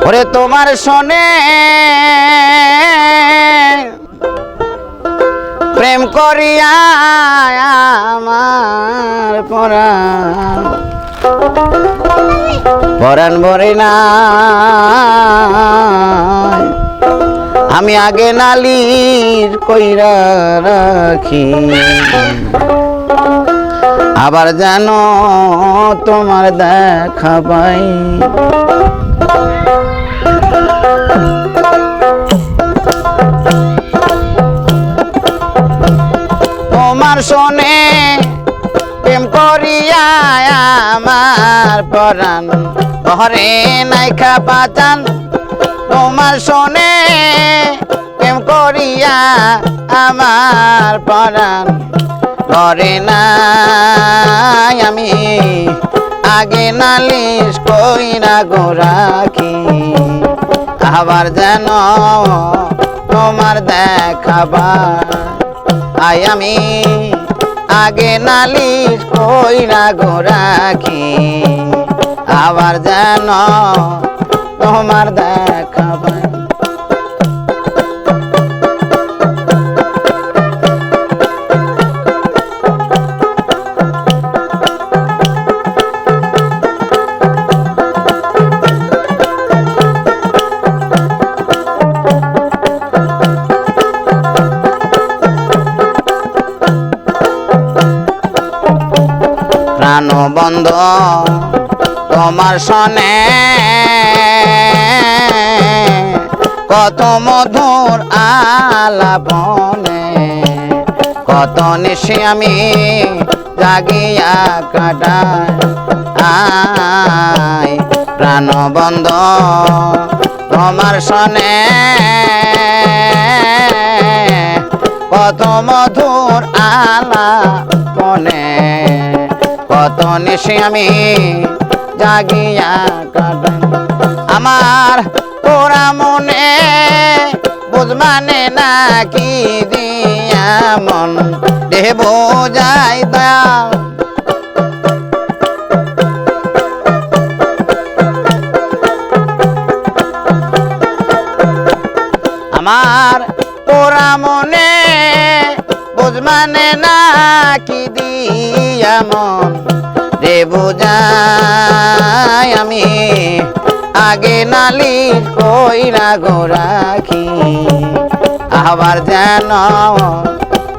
ওরে তোমার শোনে প্রেম করিয়া আমার পরাণ পরাণ ভরে না আমি আগে নালির কইরা রাখি আবার যেন তোমার দেখা পাই তোমার শোনে প্রেম করিয়া আমার পরাণ ঘরে নাই খাপাচান তোমার শোনে প্রেম করিয়া আমার পরাণ ঘরে নাই আমি আগে নালিশ কইরা গো রাখি আবার যেন তোমার দেখাবা আই আমি আগে নালিশ কইরা গো রাখি আবার যেন তোমার দেখাবা প্রাণবন্ধ তোমার শোনে কত মধুর আলাপনে কত নিশি আমি জাগিয়া কাটাই প্রাণবন্ধ তোমার শোনে কত মধুর আলাপনে কত নিশি আমি জাগিয়া কাটাই আমার তোরা মনে বুঝমানে নাকি দিয়া মন দেহ বোঝাই দাও আমার তোরা মনে বুঝমানে নাকি দিয়া মন রে বোঝাই আমি আগে নালিশ কইরা গো রাখি আবার যেন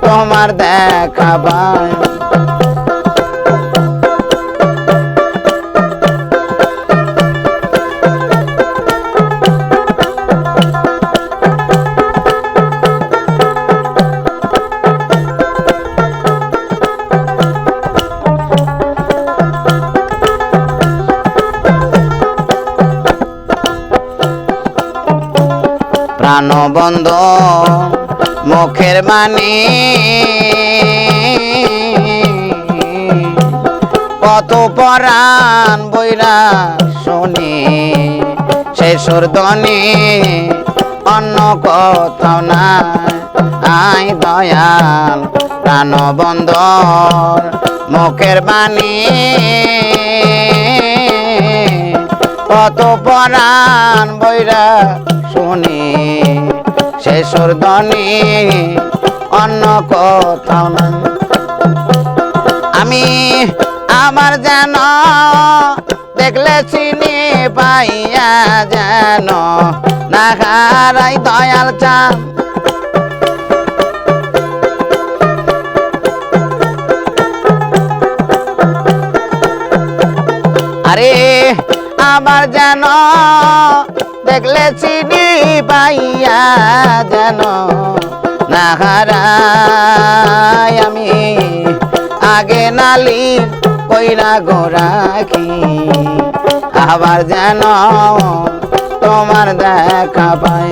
তোমার দেখাবা প্রাণবন্ধ মুখের বাণী কত পরাণ বইরা শুনি সে সুরধ্বনি অন্য কোথাও না আই দয়াল প্রাণবন্ধ মুখের বাণী কত পরাণ বইরা শুনি সে সুরধ্বনি অন্য কোথাও না আমি আমার যেন দেখলে চিনি পাইয়া যেন না হারাই দয়াল চান আরে আমার যেন দেখলে চিনি পাইয়া যেন না হারাই আমি আগে নালিশ কইরা গো রাখি আবার যেন তোমার দেখা পাই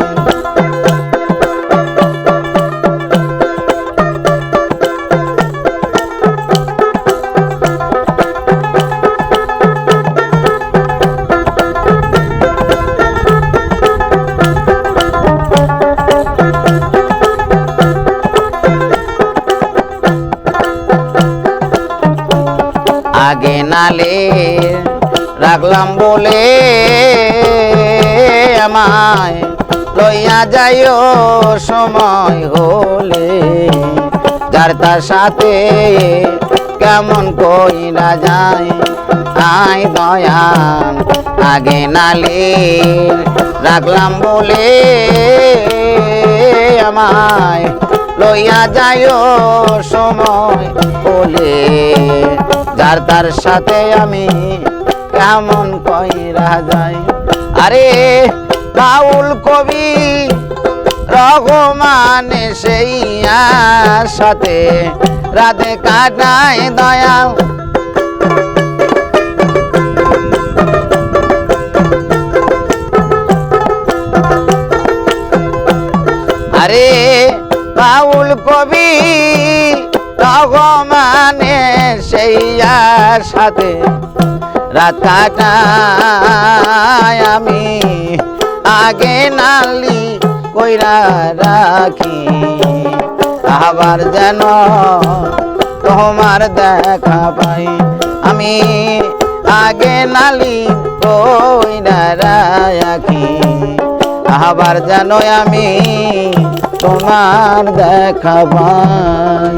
আগে নালে রাখলাম বলে আমায় লইয়া যাইও সময় হলে, যার তার সাথে কেমন কইরা যায়। আয় দয়াল আগে নালির রাখলাম বলে, আমায় লইয়া যাইও সময় হলে, যার তার সাথে আমি কেমন কইরা যাই। আরে বাউল কবি রহমান সেই সাথে রাতে কাটায় দয়াল। আরে বাউল কবি রহমানে সেই সাথে রাত কাটায় আমি আগে নালি কইরা রাখি, আবার যেন তোমার দেখা পাই। আমি আগে নালি কইরা রাখি, আবার যেন আমি তোমার দেখা পাই।